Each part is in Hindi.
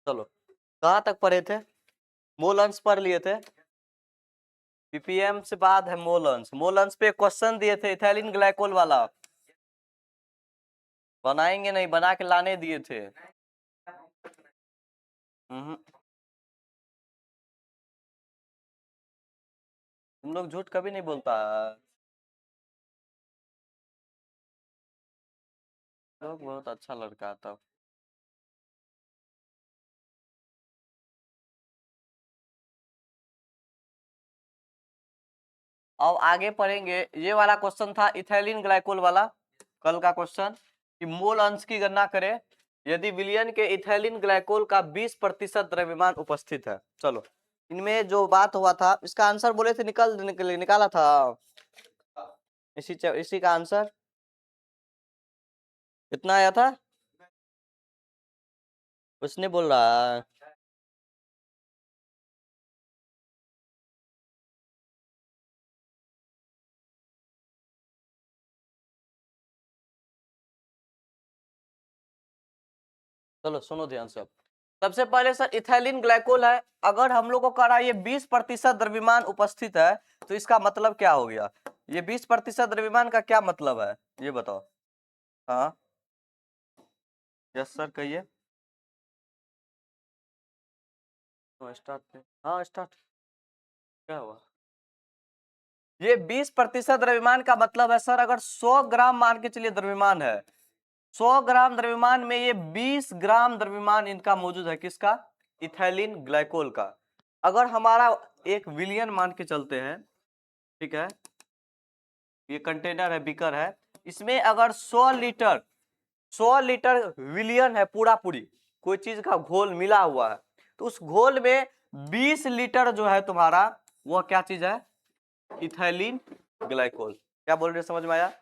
चलो कहाँ तक पढ़े थे? मोल अंश पढ़ लिए थे। पीपीएम से बाद है मोल अंश। मोल अंश पे क्वेश्चन दिए थे इथाइलिन ग्लाइकोल वाला, बनाएंगे नहीं, बना के लाने दिए थे। तुम लोग झूठ कभी नहीं बोलता है। लोग बहुत अच्छा लड़का था। अब आगे पढ़ेंगे। ये वाला क्वेश्चन था इथाइलिन ग्लाइकोल वाला, कल का क्वेश्चन, कि मोल अंश की गणना करें यदि विलयन के इथाइलिन ग्लाइकोल का 20% द्रव्यमान उपस्थित है। चलो इनमें जो बात हुआ था इसका आंसर बोले थे, निकाला था। इसी का आंसर कितना आया था? कुछ नहीं बोल रहा है। चलो सुनो ध्यान से। सबसे पहले सर इथाइलिन ग्लाइकोल है, अगर हम लोग को कह रहा है ये 20% द्रव्यमान उपस्थित है, तो इसका मतलब क्या हो गया? ये 20% द्रव्यमान का क्या मतलब है ये बताओ। हाँ यस सर कहिए। स्टार्ट। हाँ स्टार्ट। क्या हुआ? ये 20% द्रव्यमान का मतलब है सर, अगर 100 ग्राम मान के चलिए द्रव्यमान है, 100 ग्राम द्रव्यमान में ये 20 ग्राम द्रव्यमान इनका मौजूद है। किसका? इथाइलिन ग्लाइकोल का। अगर हमारा एक विलियन मान के चलते हैं, ठीक है, ये कंटेनर है, बीकर है, इसमें अगर 100 लीटर विलियन है, पूरा पूरी कोई चीज का घोल मिला हुआ है, तो उस घोल में 20 लीटर जो है तुम्हारा, वह क्या चीज है? Ethylene glycol. क्या बोल रहे, समझ में आया?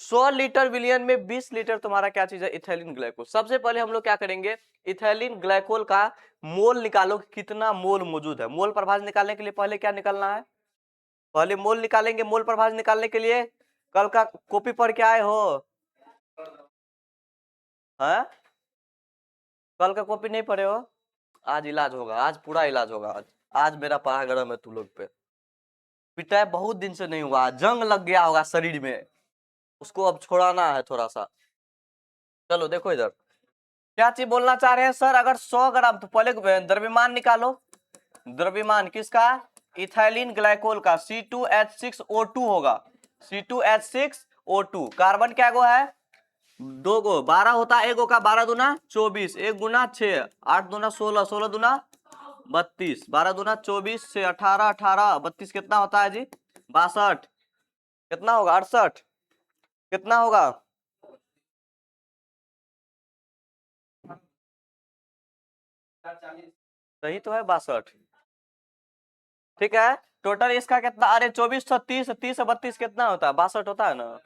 100 लीटर विलियन में 20 लीटर तुम्हारा क्या चीज है? Ethylene glycol. सबसे पहले हम लोग क्या करेंगे, इथाइलिन ग्लाइकोल का मोल निकालो, कितना मोल मौजूद है। मोल प्रभाज निकालने के लिए पहले क्या निकालना है? पहले मोल निकालेंगे। मोल प्रभाज निकालने के लिए कल का कॉपी पढ़ के आए हो? हैं? कल का कॉपी नहीं पढ़े हो? आज इलाज होगा, आज पूरा इलाज होगा। आज आज मेरा पढ़ा गरम है तुम लोग पे। पिटाई बहुत दिन से नहीं हुआ, जंग लग गया होगा शरीर में, उसको अब छोड़ाना है थोड़ा सा। चलो देखो इधर क्या चीज बोलना चाह रहे हैं सर। अगर 100 ग्राम, तो पहले द्रव्यमान निकालो। द्रव्यमान किसका? इथाइलिन ग्लाइकोल का। C2H6O2 होगा। C2H6O2। कार्बन क्या गो है? 2 गो। 12 होता है, 1 गो का 12 दूना 24, 1 गुना 6, 8 दूना 16, 16 दूना 32, 12 दूना 24 से 18, 18 32 कितना होता है जी? 62। कितना होगा? 68। कितना होगा? सही तो है, 62। ठीक है, टोटल इसका कितना? अरे 24 30, 30 32 कितना होता है? 62 होता है ना।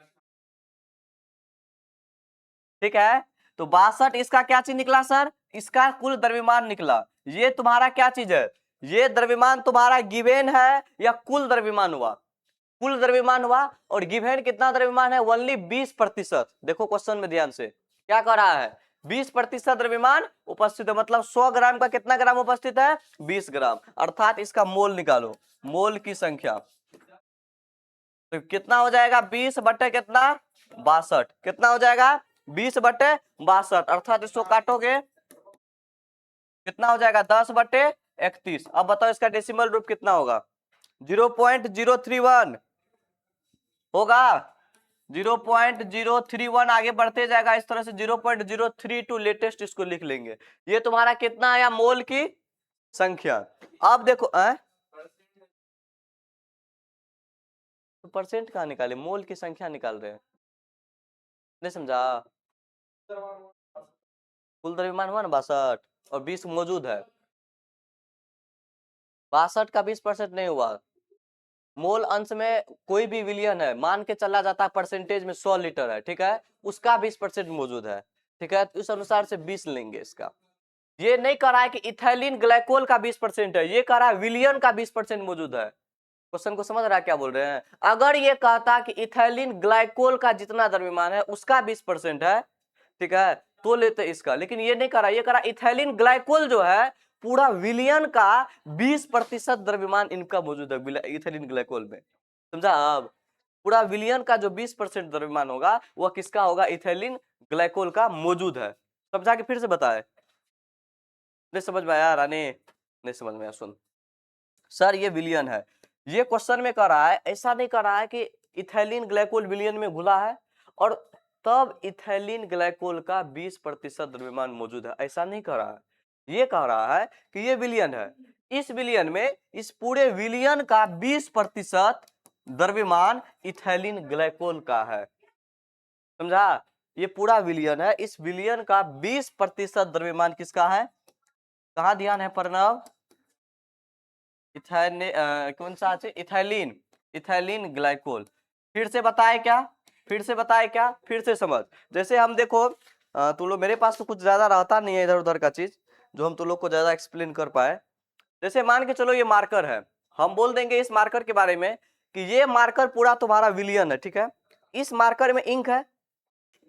ठीक है, तो 62 इसका क्या चीज निकला सर? इसका कुल द्रव्यमान निकला। ये तुम्हारा क्या चीज है? ये द्रव्यमान तुम्हारा गिवेन है या कुल द्रव्यमान हुआ? कुल द्रव्यमान हुआ। और गिवेन कितना द्रव्यमान है? ओनली 20%। देखो क्वेश्चन में ध्यान से क्या कह रहा है, 20% द्रव्यमान उपस्थित है, मतलब 100 ग्राम का कितना ग्राम उपस्थित है? 20 ग्राम। अर्थात इसका मोल निकालो, मोल की संख्या। तो कितना हो जाएगा? 20 बटे कितना? 62। कितना हो जाएगा? 20 बटे 62। अर्थात इसको काटोगे कितना हो जाएगा? 10 बटे 31। अब बताओ इसका डेसिमल रूप कितना होगा? 0.031 होगा। 0.031 आगे बढ़ते जाएगा इस तरह से। 0.032 लेटेस्ट इसको लिख लेंगे। ये तुम्हारा कितना आया? मोल की संख्या। अब देखो तो परसेंट कहाँ निकाले, मोल की संख्या निकाल रहे हैं। नहीं समझा? कुल द्रव्यमान हुआ ना 62, और 20 मौजूद है। 62 का 20% नहीं हुआ। मोल अंश में कोई भी विलियन है, मान के चला जाता है परसेंटेज में 100 लीटर है, ठीक है, उसका 20% मौजूद है। ठीक है, तो इस अनुसार से 20 लेंगे इसका। ये नहीं कह रहा है कि इथाइलिन ग्लाइकोल का 20% है, ये कह रहा है विलियन का 20% मौजूद है। क्वेश्चन को समझ रहा है क्या बोल रहे हैं? अगर ये कहता कि इथाइलिन ग्लाइकोल का जितना द्रव्यमान है उसका 20% है, ठीक है, तो लेते इसका, लेकिन ये नहीं करा, ये करा इथाइलिन ग्लाइकोल जो है पूरा विलियन का 20% द्रव्यमान इनका मौजूद है इथाइलिन ग्लाइकोल में। समझा? अब पूरा विलियन का जो 20% द्रव्यमान होगा वह किसका होगा? इथाइलिन ग्लाइकोल का मौजूद है। समझा कि फिर से बताए? नहीं समझ में आया रानी? नहीं समझ में आया? सुन सर, ये विलियन है, ये क्वेश्चन में कह रहा है, ऐसा नहीं कह रहा है कि इथाइलिन ग्लाइकोल विलियन में घुला है और तब इथाइलिन ग्लाइकोल का 20% द्रव्यमान मौजूद है, ऐसा नहीं कह रहा है। ये कह रहा है कि ये विलियन है, इस विलियन में इस पूरे विलियन का 20% द्रव्यमान इथाइलिन ग्लाइकोल का है। समझा? ये पूरा विलियन है, इस विलियन का 20% द्रव्यमान किसका है? कहाँ ध्यान है प्रणव? कौन सा है? Ethylene, ethylene glycol. फिर से बताए क्या? फिर से बताए क्या? फिर से समझ। जैसे हम देखो तुम लोग, मेरे पास तो कुछ ज्यादा रहता नहीं है इधर उधर का चीज जो हम तुम लोग को ज्यादा एक्सप्लेन कर पाए। जैसे मान के चलो ये मार्कर है, हम बोल देंगे इस मार्कर के बारे में कि ये मार्कर पूरा तुम्हारा विलियन है, ठीक है? इस मार्कर में इंक है,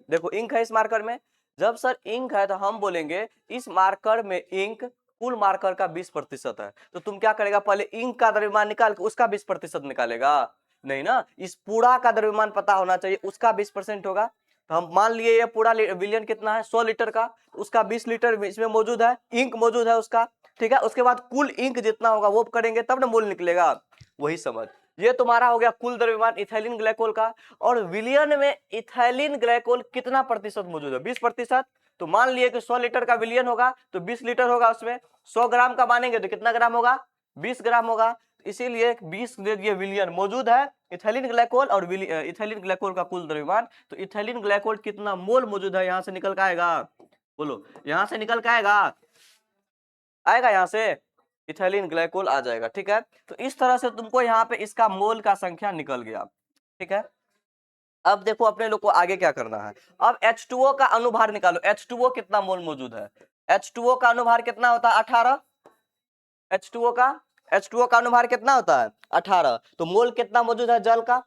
देखो इंक है इस मार्कर में। जब सर इंक है तो हम बोलेंगे इस मार्कर में इंक कुल मार्कर का 20% है, तो तुम क्या करेगा? पहले इंक का द्रव्यमान निकाल के उसका 20% निकालेगा? नहीं ना, इस पूरा का द्रव्यमान पता होना चाहिए, उसका 20% होगा। तो हम मान लिए ये पूरा विलियन कितना है? 100 लीटर का, उसका 20 लीटर इसमें मौजूद है, इंक मौजूद है उसका, ठीक है? उसके बाद कुल इंक जितना होगा वो करेंगे तब ना मोल निकलेगा, वही समझ। ये तुम्हारा हो गया कुल द्रव्यमान इथाइलिन ग्लाइकोल का। और विलियन में इथाइलिन ग्लाइकोल कितना प्रतिशत मौजूद है? 20%। तो मान लिए कि 100 लीटर का विलियन होगा तो 20 लीटर होगा, उसमें 100 ग्राम का मानेंगे तो कितना ग्राम होगा? 20 ग्राम होगा। इसीलिए 20 ये विलियन मौजूद है इथाइलिन ग्लाइकोल और इथाइलिन ग्लाइकोल का कुल द्रव्यमान। तो इथाइलिन ग्लाइकोल कितना मोल मौजूद है यहां से निकल के आएगा? बोलो, यहां से निकल के आएगा? आएगा यहां से इथाइलिन ग्लाइकोल आ जाएगा, ठीक है? तो इस तरह से तुमको यहाँ पे इसका मोल का संख्या निकल गया, ठीक है? अब देखो अपने लोग को आगे क्या करना है। अब H2O का अनुभार निकालो, H2O कितना मोल मौजूद है? H2O का अनुभार कितना होता है? 18। H2O का अनुभार कितना होता है? 18। तो मोल कितना मौजूद है जल का?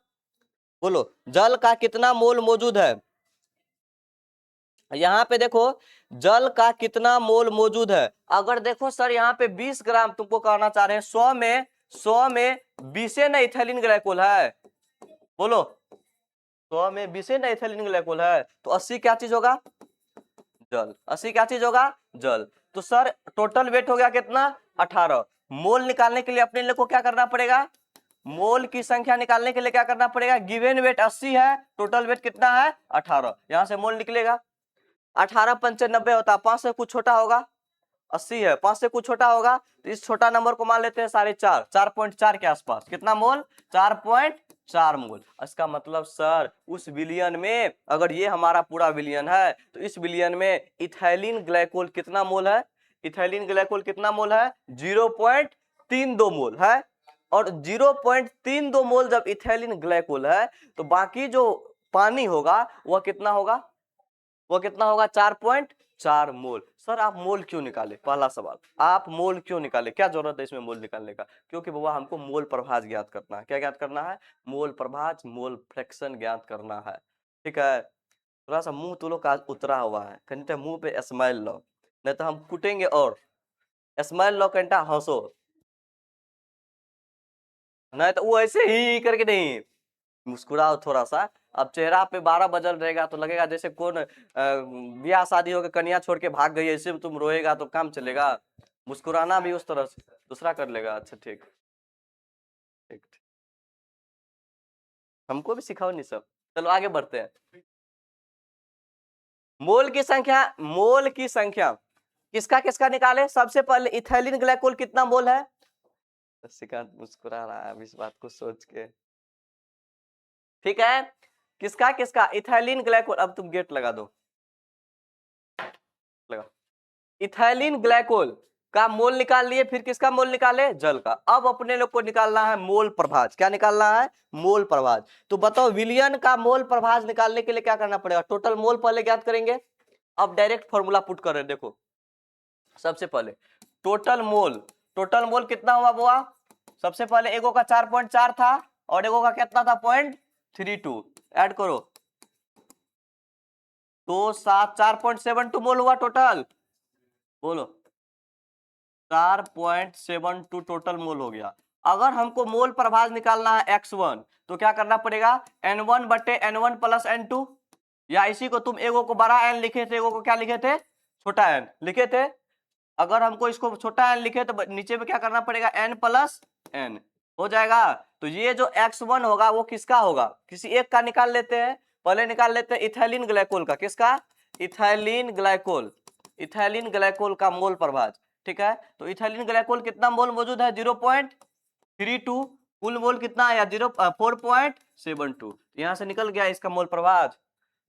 बोलो, जल का कितना मोल मौजूद है? यहाँ पे देखो जल का कितना मोल मौजूद है। अगर देखो सर यहाँ पे 20 ग्राम तुमको कहना चाह रहे हैं, 100 में 20 ना इथाइलिन ग्लाइकोल है। बोलो, 100 में 20 ना इथाइलिन ग्लाइकोल है, तो 80 क्या चीज होगा? जल। 80 क्या चीज होगा? जल। तो सर टोटल वेट हो गया कितना? 18। मोल निकालने के लिए अपने लोग को क्या करना पड़ेगा? मोल की संख्या निकालने के लिए क्या करना पड़ेगा? गिवन वेट 80 है, टोटल वेट कितना है? 18। यहां से मोल निकलेगा 18 पंचे 90 होता है, 5 से कुछ छोटा होगा, 80 है, 5 से कुछ छोटा होगा, तो इस छोटा नंबर को मान लेते हैं 4.5, 4.4 के आसपास। कितना मोल? 4.4 मोल। इसका मतलब सर उस विलियन में, अगर ये हमारा पूरा विलियन है तो इस विलियन में इथाइलिन ग्लाइकोल कितना मोल है? इथाइलिन ग्लाइकोल कितना मोल है? 0.32 मोल है। और 0.32 मोल जब इथाइलिन ग्लाइकोल है तो बाकी जो पानी होगा वह कितना होगा? वो कितना होगा? 4.4 मोल। सर आप मोल क्यों निकाले? पहला सवाल, आप मोल क्यों निकाले? क्या जरूरत है इसमें मोल निकालने का? क्योंकि बाबा हमको मोल प्रभाज ज्ञात करना है। क्या ज्ञात करना है? मोल प्रभाज, मोल फ्रैक्शन ज्ञात करना है, ठीक है? थोड़ा सा मुंह तो लोग का उतरा हुआ है, कंटा मुंह पे स्माइल लो, नहीं तो हम कुटेंगे। और स्माइल लो, कंटा हंसो, नहीं तो वो ऐसे ही करके नहीं, मुस्कुराओ थोड़ा सा। अब चेहरा पे 12 बजल रहेगा तो लगेगा जैसे कौन ब्याह शादी होकर कन्या छोड़ के भाग गई, ऐसे तुम रोएगा तो काम चलेगा? मुस्कुराना भी उस तरह से दूसरा कर लेगा। अच्छा ठीक ठीक ठीक। हमको भी सिखाओ नहीं सब। चलो आगे बढ़ते हैं। मोल की संख्या, मोल की संख्या किसका किसका निकाले? सबसे पहले इथाइलिन ग्लाइकोल कितना मोल है? श्रीकांत मुस्कुरा रहा है इस बात को सोच के, ठीक है? किसका किसका? Ethylene glycol. अब तुम गेट लगा दो, लगा। इथाइलिन ग्लाइकोल का मोल निकाल लिए, फिर किसका मोल निकाले? जल का। अब अपने लोग को निकालना है मोल प्रभाज। क्या निकालना है? मोल प्रभाज। तो बताओ विलियन का मोल प्रभाज निकालने के लिए क्या करना पड़ेगा? टोटल मोल पहले ज्ञात करेंगे। अब डायरेक्ट फॉर्मूला पुट कर रहे हैं, देखो सबसे पहले टोटल मोल, टोटल मोल कितना हुआ? सबसे पहले एगो का 4.4 था और एगो का कितना था? 0.32। ऐड करो, तो 4.72 मोल हुआ टोटल, बोलो 4.72 टोटल मोल हो गया। अगर हमको मोल प्रभाज निकालना है x1 तो क्या करना पड़ेगा, n1 बटे n1 प्लस n2, या इसी को तुम एगो को बड़ा n लिखे थे, एगो को क्या लिखे थे, छोटा n लिखे थे। अगर हमको इसको छोटा n लिखे तो नीचे में क्या करना पड़ेगा, n प्लस n हो जाएगा। तो ये जो x1 होगा वो किसका होगा, किसी एक का निकाल लेते हैं। पहले निकाल लेते हैं इथाइलिन ग्लाइकोल का, किसका, इथाइलिन ग्लाइकोल, इथाइलिन ग्लाइकोल का मोल प्रभाज। ठीक है, तो इथाइलिन ग्लाइकोल कितना मोल मौजूद है, 0.32, कुल मोल कितना आया 4.72, यहां से निकल गया इसका मोल प्रभाज।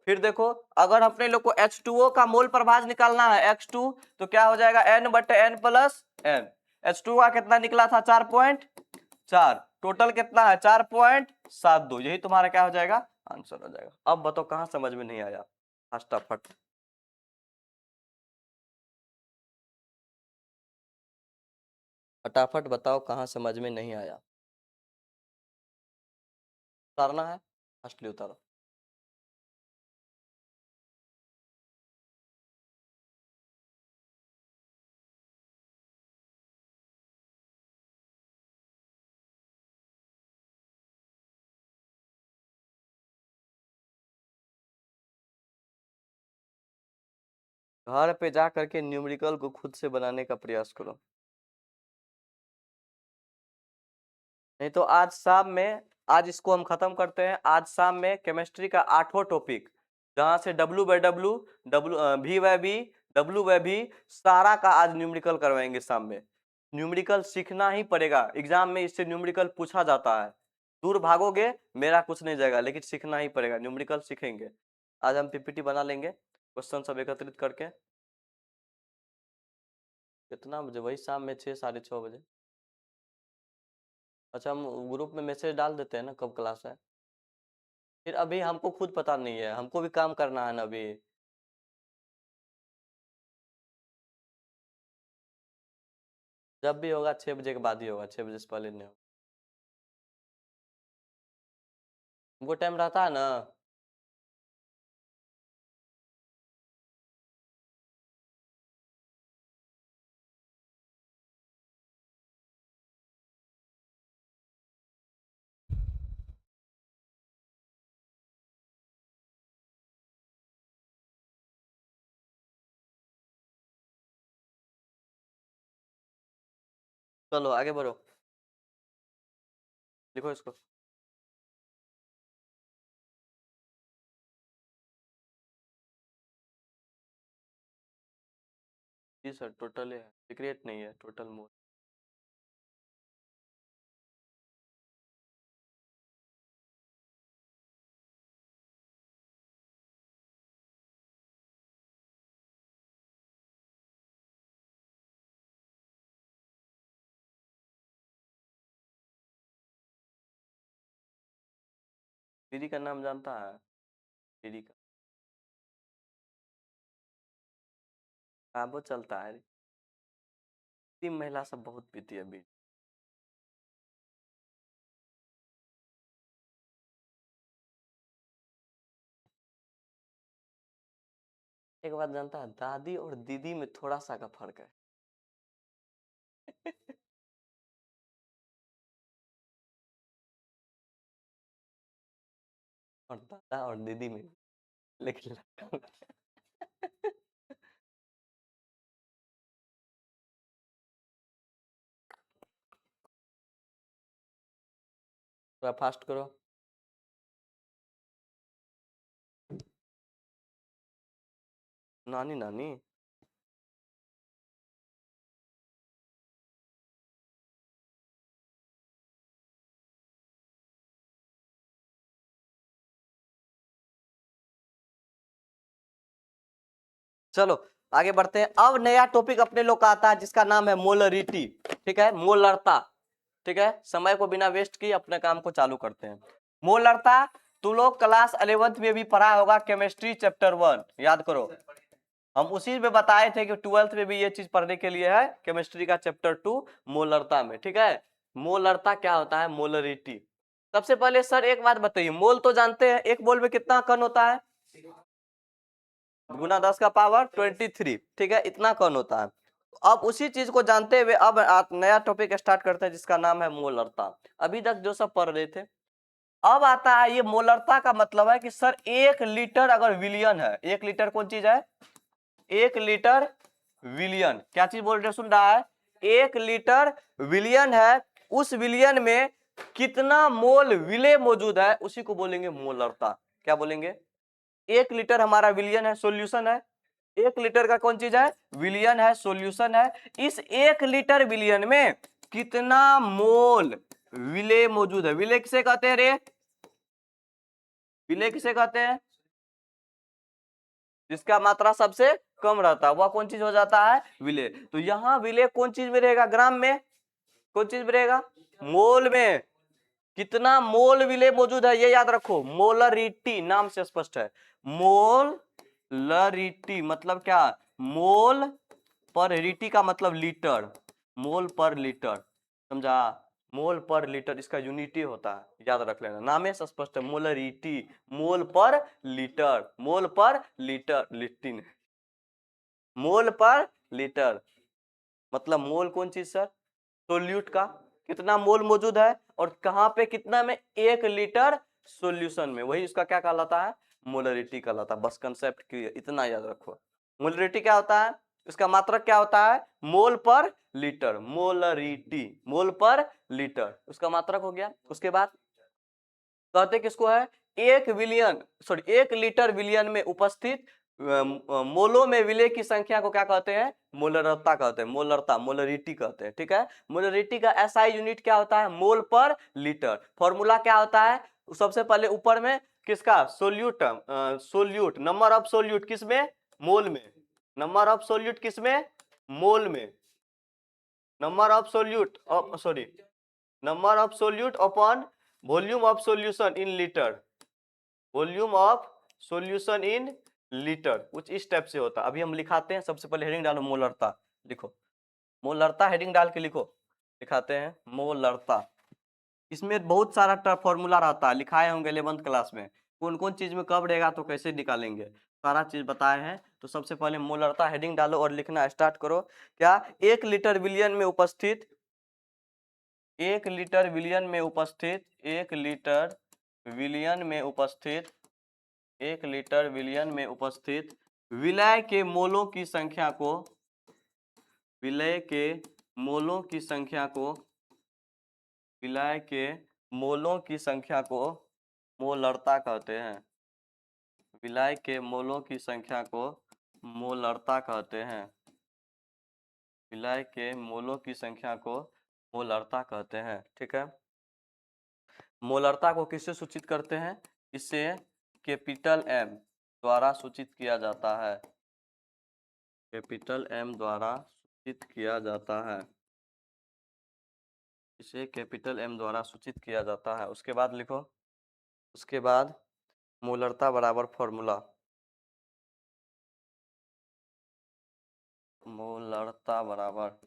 फिर देखो अगर अपने लोग को H2O का मोल प्रभाज निकालना है X2 तो क्या हो जाएगा, n बटे n प्लस n। H2O का कितना निकला था 4.4, टोटल कितना है 4.72, यही तुम्हारा क्या हो जाएगा, आंसर हो जाएगा। अब बताओ कहां समझ में नहीं आया, फटाफट फटाफट बताओ कहां समझ में नहीं आया। उतारना है, असली उतारो। घर पे जा करके न्यूमेरिकल को खुद से बनाने का प्रयास करो, नहीं तो आज शाम में, आज इसको हम खत्म करते हैं। आज शाम में केमिस्ट्री का 8वां टॉपिक, जहां से W/W, V/V, W/V सारा का आज न्यूमेरिकल करवाएंगे शाम में। न्यूमेरिकल सीखना ही पड़ेगा, एग्जाम में इससे न्यूमेरिकल पूछा जाता है। दूर भागोगे मेरा कुछ नहीं जाएगा, लेकिन सीखना ही पड़ेगा, न्यूमेरिकल सीखेंगे। आज हम पीपीटी बना लेंगे क्वेश्चन सब एकत्रित करके। कितना बजे, वही शाम में 6 साढ़े 6 बजे। अच्छा हम ग्रुप में मैसेज डाल देते हैं ना कब क्लास है। फिर अभी हमको खुद पता नहीं है, हमको भी काम करना है ना अभी। जब भी होगा 6 बजे के बाद ही होगा, 6 बजे से पहले नहीं होगा। हमको टाइम रहता है ना। चलो आगे बढ़ो, लिखो इसको। जी सर टोटल है, सीक्रेट नहीं है, टोटल मोल। दीदी का नाम जानता है, दीदी का वो चलता है, तीन महिला सब बहुत पीती है अभी। एक बात जानता है, दादी और दीदी में थोड़ा सा का फर्क है। और दादा और दीदी में, लेकिन थोड़ा फास्ट करो। नानी नानी चलो आगे बढ़ते हैं। अब नया टॉपिक अपने लोग का आता है जिसका नाम है मोलरिटी। ठीक है, मोलरता। ठीक है, समय को बिना वेस्ट किए अपने काम को चालू करते हैं। मोलरता तू लोग क्लास 11th में भी पढ़ा होगा, केमिस्ट्री चैप्टर 1 याद करो। हम उसी में बताए थे कि 12th में भी ये चीज पढ़ने के लिए है, केमिस्ट्री का चैप्टर 2 मोलरता में। ठीक है, मोलरता क्या होता है, मोलरिटी। सबसे पहले सर एक बात बताइए, मोल तो जानते हैं, एक मोल में कितना कण होता है, गुना 10 का पावर 23, ठीक है, इतना कौन होता है। अब उसी चीज को जानते हुए अब नया टॉपिक स्टार्ट करते हैं जिसका नाम है मोलरता। अभी तक जो सब पढ़ रहे थे, अब आता है ये मोलरता का मतलब है कि सर 1 लीटर अगर विलियन है, 1 लीटर कौन चीज है, 1 लीटर विलियन, क्या चीज बोल रहे सुन रहा है, 1 लीटर विलियन है, उस विलियन में कितना मोल विलेय मौजूद है उसी को बोलेंगे मोलरता। क्या बोलेंगे, 1 लीटर हमारा विलियन है, सॉल्यूशन है, 1 लीटर का कौन चीज है, विलियन है, सॉल्यूशन है, इस 1 लीटर विलियन में कितना मोल विलेय मौजूद है। विलेय किसे कहते हैं रे, विलेय किसे कहते हैं, जिसका मात्रा सबसे कम रहता है वह कौन चीज हो जाता है, विलेय। तो यहाँ विलेय कौन चीज में रहेगा, ग्राम में, कौन चीज में रहेगा, मोल में। कितना मोल विलेय मौजूद है ये याद रखो, मोलरिटी नाम से स्पष्ट है, मोलरिटी मतलब क्या, मोल पर रीटी का मतलब लीटर, मोल पर लीटर, समझा, मोल पर लीटर इसका यूनिटी होता है, याद रख लेना, नाम से स्पष्ट है, मोलरिटी, मोल पर लीटर, मोल पर लीटर, लिटिन, मोल पर लीटर मतलब मोल कौन चीज सर, सोल्यूट का कितना मोल मौजूद है और कहां पे कितना में, 1 लीटर सॉल्यूशन में, वही उसका क्या कहलाता है, मोलरिटी कहलाता है। बस कंसेप्ट क्लियर, इतना याद रखो। मोलरिटी क्या होता है, इसका मात्रक क्या होता है, मोल पर लीटर, मोलरिटी, मोल पर लीटर उसका मात्रक हो गया। उसके बाद कहते किसको है, 1 विलियन सॉरी 1 लीटर विलियन में उपस्थित मोलों में विलेय की संख्या को क्या कहते हैं, मोलरता कहते हैं, मोलरता, मोलरिटी कहते हैं, ठीक है। मोलरिटी का एसआई यूनिट क्या होता है, मोल पर लीटर। फॉर्मूला क्या होता है, सबसे पहले ऊपर में किसका, solute, solute, number of solute किसमें, मोल में, नंबर ऑफ सोल्यूट किसमें, मोल में, number of solute sorry number of solute upon volume of solution in litre, volume of solution in litre, कुछ इस टाइप से होता है। अभी हम लिखाते हैं, सबसे पहले हेडिंग डालो मोलरता, लिखो मोलरता, हेडिंग डाल के लिखो, लिखाते हैं मोलरता। इसमें बहुत सारा फॉर्मूला रहता है, लिखाए होंगे 11th क्लास में, कौन कौन चीज में कब रहेगा तो कैसे निकालेंगे, सारा चीज बताए हैं। तो सबसे पहले मोलरता हेडिंग डालो और लिखना स्टार्ट करो। क्या, 1 लीटर विलियन में उपस्थित, 1 लीटर विलियन में उपस्थित, 1 लीटर विलियन में उपस्थित, 1 लीटर विलियन में उपस्थित विलय के मोलों की संख्या को, विलय के मोलों की संख्या को, विलय के मोलों की संख्या को मोलरता कहते हैं, विलय के मोलों की संख्या को मोलरता कहते हैं, विलय के मोलों की संख्या को मोलरता कहते हैं, ठीक है। मोलरता को किससे सूचित करते हैं, इससे कैपिटल एम द्वारा सूचित किया जाता है, कैपिटल एम द्वारा सूचित किया जाता है, इसे कैपिटल एम द्वारा सूचित किया जाता है। उसके बाद लिखो, उसके बाद मोलरता बराबर फॉर्मूला, मोलरता बराबर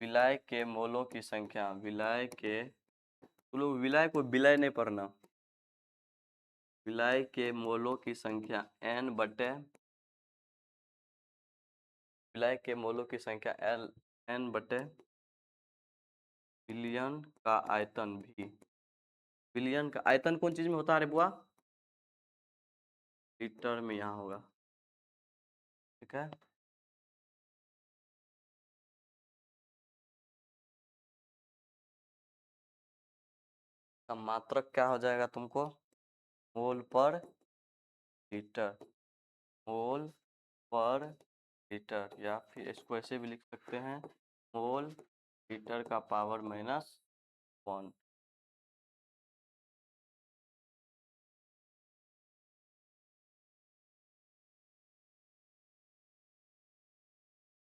विलय के मोलों की संख्या, विलय के, तुम लोग विलय को विलय नहीं पढ़ना, विलय के मोलों की संख्या n बटे, विलय के मोलों की संख्या n बटे विलियन का आयतन भी, विलियन का आयतन कौन चीज में होता है रे बुआ, लीटर में यहाँ होगा, ठीक है। तो मात्रक क्या हो जाएगा तुमको, मोल पर लीटर, मोल पर लीटर, या फिर इसको ऐसे भी लिख सकते हैं, मोल लीटर का पावर -1,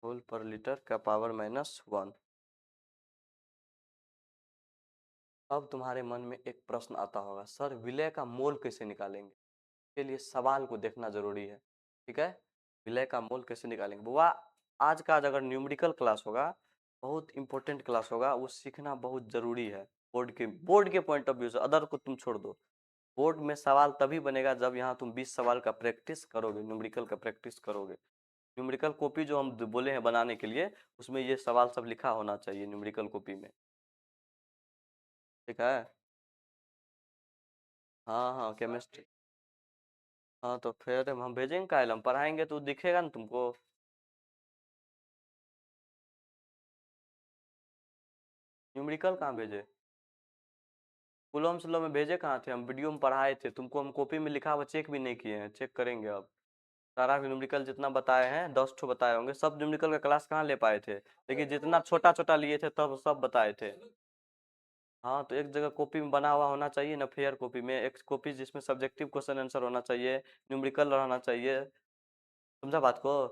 मोल पर लीटर का पावर -1। अब तुम्हारे मन में एक प्रश्न आता होगा, सर विलय का मोल कैसे निकालेंगे, के लिए सवाल को देखना जरूरी है, ठीक है। विलय का मोल कैसे निकालेंगे बुआ, आज का अगर न्यूमेरिकल क्लास होगा, बहुत इंपॉर्टेंट क्लास होगा, वो सीखना बहुत जरूरी है, बोर्ड के पॉइंट ऑफ व्यू से, अदर को तुम छोड़ दो, बोर्ड में सवाल तभी बनेगा जब यहाँ तुम 20 सवाल का प्रैक्टिस करोगे, न्यूमेरिकल का प्रैक्टिस करोगे। न्यूमेरिकल कॉपी जो हम बोले हैं बनाने के लिए, उसमें ये सवाल सब लिखा होना चाहिए न्यूमेरिकल कॉपी में, ठीक है। हाँ हाँ केमिस्ट्री। हाँ तो फिर हम भेजेंगे, कायल हम पढ़ाएंगे तो दिखेगा ना तुमको। न्यूमेरिकल कहाँ भेजे? कुलम सुलम में भेजे कहाँ थे? हम वीडियो में पढ़ाए थे तुमको, हम कॉपी में लिखा हुआ चेक भी नहीं किए हैं, चेक करेंगे अब। सारा न्यूमेरिकल जितना बताए हैं 10 ठो बताए होंगे, सब न्यूमेरिकल का क्लास कहाँ ले पाए थे, लेकिन जितना छोटा छोटा लिए थे तब सब बताए थे। हाँ तो एक जगह कॉपी में बना हुआ होना चाहिए ना, फेयर कॉपी में, एक कॉपी जिसमें सब्जेक्टिव क्वेश्चन आंसर होना चाहिए, न्यूमेरिकल रहना चाहिए। समझा बात को?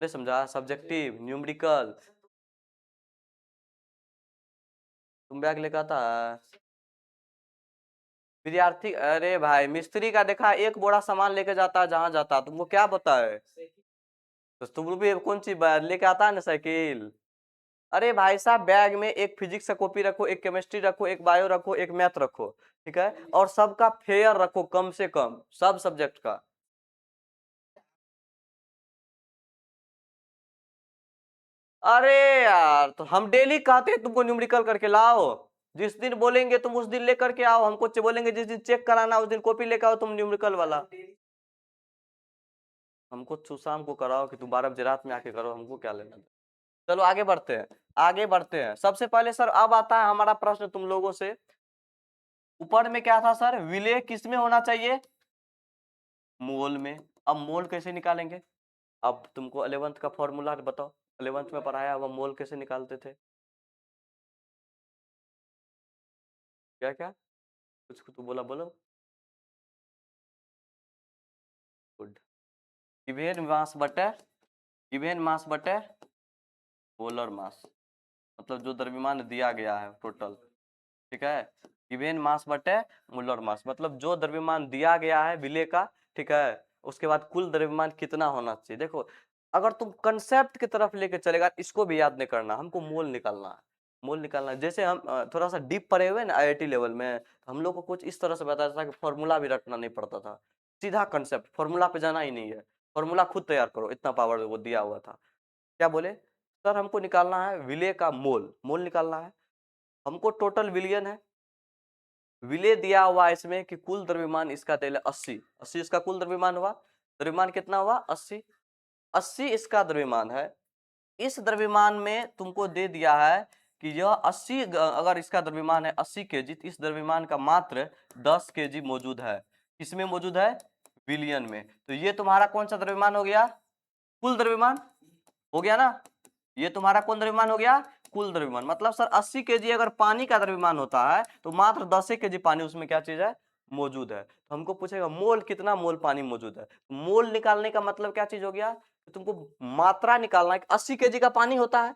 नहीं समझा? Subjective numerical. तुम बैग लेकर आता है विद्यार्थी? अरे भाई मिस्त्री का देखा एक बोरा सामान लेके जाता है जहां जाता है, तुमको क्या पता है? तो तुम भी कौन सी लेके आता है ना साइकिल। अरे भाई साहब बैग में एक फिजिक्स का कॉपी रखो, एक केमिस्ट्री रखो, एक बायो रखो, एक मैथ रखो, ठीक है, और सबका फेयर रखो कम से कम, सब सब्जेक्ट का। अरे यार तो हम डेली कहते हैं तुमको न्यूमेरिकल करके लाओ, जिस दिन बोलेंगे तुम उस दिन लेकर के आओ, हमको बोलेंगे जिस दिन चेक कराना उस दिन कॉपी लेकर आओ तुम न्यूमेरिकल वाला। हमको शाम को कराओ कि तुम 12 बजे रात में आके करो, हमको क्या लेना। चलो आगे बढ़ते हैं, आगे बढ़ते हैं। सबसे पहले सर अब आता है हमारा प्रश्न तुम लोगों से। ऊपर में क्या था सर? विलेय किस में होना चाहिए? मोल में। अब मोल कैसे निकालेंगे? अब तुमको 11th का फॉर्मूला बताओ, 11th में पढ़ाया हुआ मोल कैसे निकालते थे? क्या क्या कुछ तो बोला, बोलो। गुड। गिवेन मास बटे, गिवेन मास बटे मोलर मास, मतलब जो द्रव्यमान दिया गया है टोटल, ठीक है। गिवेन मास बटे मोलर मास, मतलब जो द्रव्यमान दिया गया है विलेय का, ठीक है, उसके बाद कुल द्रव्यमान कितना होना चाहिए। देखो अगर तुम कंसेप्ट की तरफ लेके चलेगा, इसको भी याद नहीं करना, हमको मोल निकालना है, मोल निकालना है। जैसे हम थोड़ा सा डीप पढ़े हुए ना आईआईटी लेवल में, तो हम लोग को कुछ इस तरह से बताया था कि फॉर्मूला भी रटना नहीं पड़ता था, सीधा कंसेप्ट, फॉर्मूला पे जाना ही नहीं है, फॉर्मूला खुद तैयार करो, इतना पावर वो दिया हुआ था। क्या बोले सर? हमको निकालना है विलेय का मोल, मोल निकालना है हमको। टोटल विलियन है, विलेय दिया हुआ इसमें कि कुल द्रव्यमान इसका तेल 80, 80 इसका कुल द्रव्यमान हुआ। द्रव्यमान कितना हुआ? 80, 80 इसका द्रव्यमान है। इस द्रव्यमान में तुमको दे दिया है कि यह 80 अगर इसका द्रव्यमान है 80 केजी, तो इस द्रव्यमान का मात्र 10 केजी मौजूद है। किसमें मौजूद है? विलियन में। तो ये तुम्हारा कौन सा द्रव्यमान हो गया? कुल द्रव्यमान हो गया ना। ये तुम्हारा कौन द्रव्यमान हो गया? कुल द्रव्यमान। मतलब सर 80 केजी अगर पानी का द्रव्यमान होता है तो मात्र 10 केजी पानी उसमें क्या चीज है? मौजूद है। तो हमको पूछेगा मोल कितना मोल पानी मौजूद है। मोल निकालने का मतलब क्या चीज हो गया? तुमको मात्रा निकालना है। 80 केजी का पानी होता है,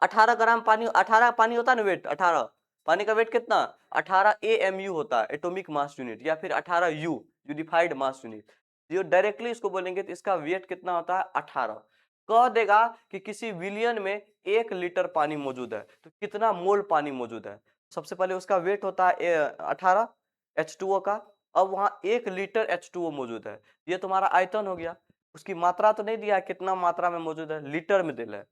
18 ग्राम पानी, 18 पानी होता है ना वेट, 18 पानी का वेट कितना? 18 AMU होता है, एटॉमिक मास यूनिट, या फिर 18 U यूनिफाइड मास यूनिट। जो डायरेक्टली इसको बोलेंगे तो इसका वेट कितना होता है? 18। कह देगा कि किसी विलियन में 1 लीटर पानी मौजूद है, तो कितना मोल पानी मौजूद है। सबसे पहले उसका वेट होता है 18 H2O का। अब वहां 1 लीटर H2O मौजूद है, ये तुम्हारा आयतन हो गया। उसकी मात्रा तो नहीं दिया है कितना मात्रा में मौजूद है, लीटर में दिया है,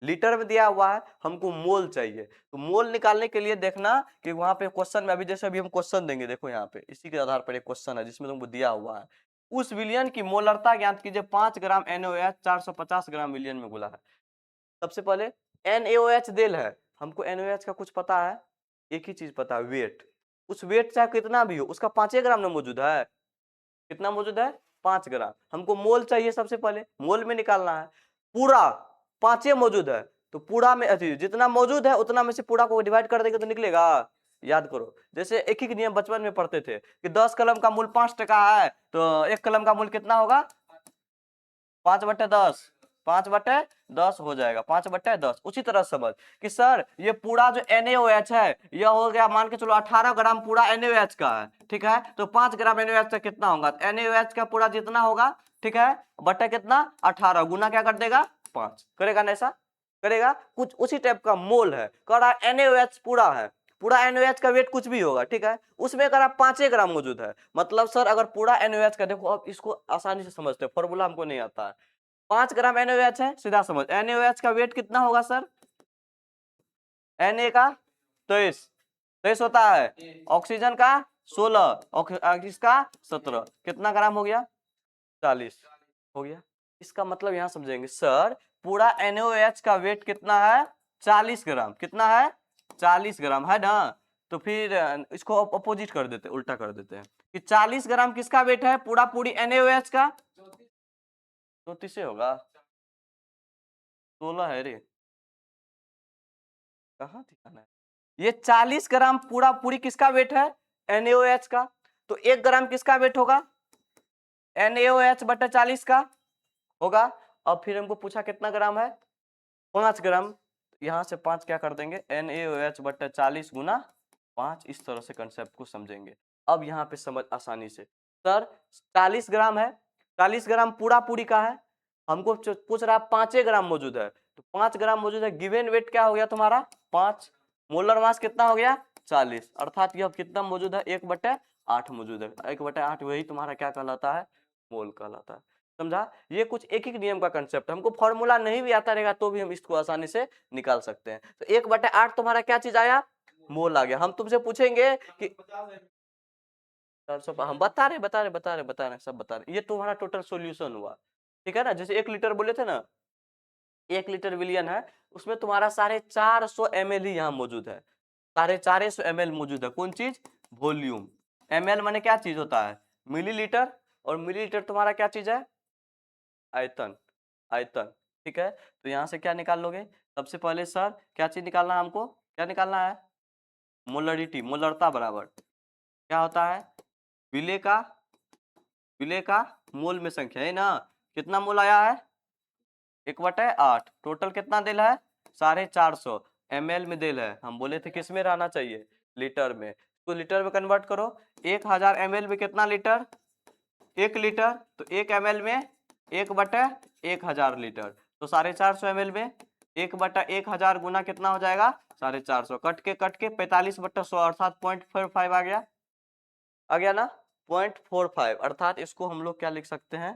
लीटर में दिया हुआ है। हमको मोल चाहिए, तो मोल निकालने के लिए देखना कि वहां पे क्वेश्चन में, अभी जैसे अभी हम क्वेश्चन देंगे, देखो यहाँ पे इसी के आधार पर एक क्वेश्चन है जिसमें तुमको दिया हुआ है उस विलियन की मोलरता ज्ञात कीजिए। 5 ग्राम NaOH 450 ग्राम विलियन में घुला है। सबसे पहले NaOH देल है, हमको NaOH का कुछ पता है, एक ही चीज पता है, वेट। उस वेट चाहे कितना भी हो, उसका 5 ग्राम में मौजूद है। कितना मौजूद है? 5 ग्राम। हमको मोल चाहिए, सबसे पहले मोल में निकालना है। पूरा 5 मौजूद है, तो पूरा में जितना मौजूद है उतना में से पूरा को डिवाइड कर देंगे तो निकलेगा। याद करो, जैसे एक ही नियम बचपन में पढ़ते थे कि 10 कलम का मूल 5 टका है, तो 1 कलम का मूल कितना होगा? 5/10, 5/10 हो जाएगा, 5/10। उसी तरह समझ कि सर ये पूरा जो NaOH है यह हो गया, मान के चलो 18 ग्राम पूरा NaOH का है, ठीक है, तो 5 ग्राम NaOH का कितना होगा? NaOH का पूरा जितना होगा, ठीक है, बटा कितना? 18, गुना क्या कर देगा? 5 करेगा ना, ऐसा करेगा। कुछ उसी टाइप का मोल है, कह रहा NaOH पूरा है, पूरा NaOH का वेट कुछ भी होगा, ठीक है, उसमें अगर आप 5 ग्राम मौजूद है, मतलब सर अगर पूरा NaOH का, देखो अब इसको आसानी से समझते हैं, फॉर्मूला हमको नहीं आता है। 5 ग्राम NaOH है, सीधा समझ, NaOH का वेट कितना होगा सर? Na का 23 होता है, ऑक्सीजन का 16, इसका 17, कितना ग्राम हो गया? 40 हो गया। इसका मतलब यहां समझेंगे सर पूरा NaOH का वेट कितना है? 40 ग्राम। कितना है? 40 ग्राम है ना। तो फिर इसको अपोजिट कर देते, उल्टा कर देते हैं कि 40 ग्राम किसका वेट है? पूरा पूरी NaOH का 34 होगा, 16 है रे, कहाँ दिखाना है? ये 40 ग्राम पूरा पूरी किसका वेट है? NaOH का। तो 1 ग्राम किसका वेट होगा? NaOH बटा 40 का होगा। अब फिर हमको पूछा कितना ग्राम है? 5 ग्राम। यहाँ से 5 क्या कर देंगे? NaOH बटा 40 गुना 5। इस तरह से कंसेप्ट को समझेंगे। अब यहाँ पे समझ आसानी से, सर 40 ग्राम है, 40 ग्राम पूरा पूरी का है, हमको पूछ रहा है 5 ग्राम मौजूद है, तो 5 ग्राम मौजूद है, गिवन वेट क्या हो गया तुम्हारा? 5। मोलर मास कितना हो गया? 40, अर्थात यह कितना मौजूद है? 1/8 मौजूद है। 1/8 वही तुम्हारा क्या कहलाता है? मोल कहलाता है। समझा? ये कुछ एक एक नियम का कंसेप्ट, हमको फॉर्मूला नहीं भी आता रहेगा तो भी हम इसको आसानी से निकाल सकते हैं। तो 1/8 तुम्हारा क्या चीज आया? मोल आ गया। हम तुमसे पूछेंगे कि हम बता रहे सब बता रहे, ये तुम्हारा टोटल सॉल्यूशन हुआ, ठीक है ना। जैसे 1 लीटर बोले थे ना, 1 लीटर विलियन है, उसमें तुम्हारा 450 ml ही यहाँ मौजूद है। 450 ml मौजूद है। कौन चीज? वॉल्यूम। ml माने क्या चीज होता है? मिलीलीटर। और मिलीलीटर तुम्हारा क्या चीज है? आयतन। आयतन, ठीक है। तो यहाँ से क्या निकाल लोगे? सबसे पहले सर क्या चीज निकालना है हमको? क्या निकालना है? मोलरिटी, मोलरता बराबर क्या होता है? विलेय का मोल में संख्या है ना। कितना मोल आया है? 1/8। टोटल कितना दिल है? 450 ml में दिल है। हम बोले थे किस में रहना चाहिए? लीटर में। तो लीटर में कन्वर्ट करो। 1000 ml में कितना लीटर? 1 लीटर। तो 1 ml में 1/1000 लीटर। तो 450 ml में 1/1000 गुना कितना हो जाएगा? 450। कट के 45/100 अर्थात 0.45 आ गया ना। 0.45 अर्थात इसको हम लोग क्या लिख सकते हैं?